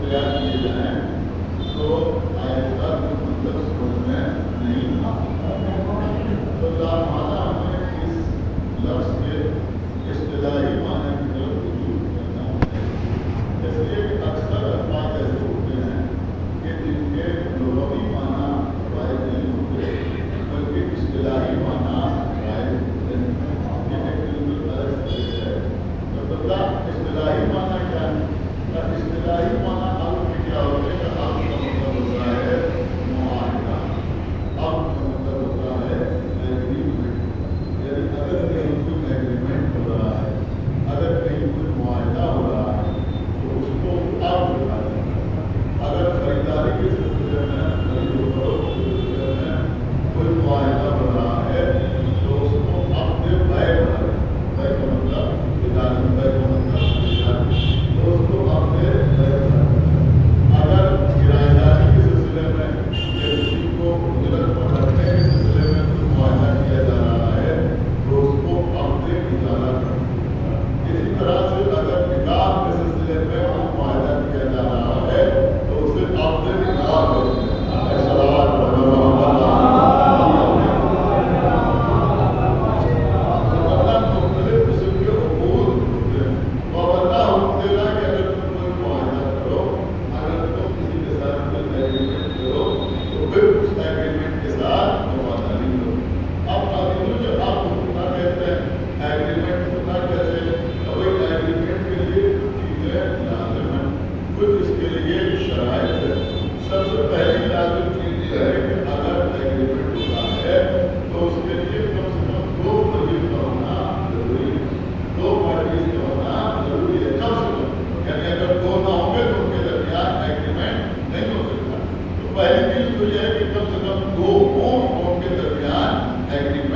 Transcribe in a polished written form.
تیار کیے جائیں تو آئندہ کوئی مطلب سمجھ میں نہیں آتا. تو معنی ہمیں اس لفظ کے اصطلاحی معنی کی طرف رجوع کرنا ہے. اس لیے کہ اکثر الفاظ ایسے ہوتے ہیں کہ جن کے لغوی معنی واحد نہیں ہوتے بلکہ اصطلاحی معنی واحد ہوتے ہیں. یہ ایک بالکل الگ چیز ہے. تو اصطلاحی معنی کیا ہے؟ اصطلاحی معنی اب کیا ہوتا ہے کہ اب کا مطلب ہوتا ہے معاہدہ. اب کا مطلب ہوتا ہے ایگریمنٹ. یعنی اگر کہیں کوئی ایگریمنٹ ہو رہا ہے, اگر کہیں کوئی معاہدہ ہو رہا ہے تو اس کو اب کہا جاتا ہے. اگر خریداری کے سلسلے میں خرید و فروخت کے سلسلے میں کوئی معاہدہ ہو رہا ہے تو اس کو اب کے بے کہا جاتا ہے. بے کا مطلب خریداری, بے کا مطلب خریداری, تو اس کو اب کے بے کہا جاتا ہے. اگر کرایہ داری کے سلسلے میں یا کسی کو اجرت پر رکھنے کے سلسلے میں کوئی معاہدہ کیا جا رہا ہے تو اس کو عقد اجارہ کہتے ہیں. اسی طرح سے اگر نکاح کے سلسلے میں کوئی معاہدہ کیا جا رہا ہے تو اسے عقد نکاح کہتے ہیں. صلوات مختلف قسم کے عقود ہوتے ہیں. اور اللہ حکم دے رہا ہے کہ اگر تم کوئی معاہدہ کرو, اگر تم کسی کے ساتھ کوئی ایگریمنٹ کرو تو پھر اس ایگریمنٹ کے ساتھ وفاداری کرو. اب عزیزوں جو آپ ہونا کہتے ہیں ایگریمنٹ ہونا کیسے, کوئی ایگریمنٹ کے لیے کچھ چیزیں لازم ہیں, کچھ اس کے لیے شرائط ہے. سب سے پہلی لازم چیز یہ ہے کہ اگر ایگریمنٹ ہوتا ہے تو اس کے لیے کم سے کم دو پارٹیز کا ہونا ضروری ہے. دو پارٹیز کا ہونا ضروری ہے کم سے کم. یعنی اگر دو نہ ہوں گے تو ان کے درمیان ایگریمنٹ نہیں ہو سکتا. تو پہلی چیز تو یہ ہے کہ کم سے کم دو ہوں اور ان کے درمیان ایگریمنٹ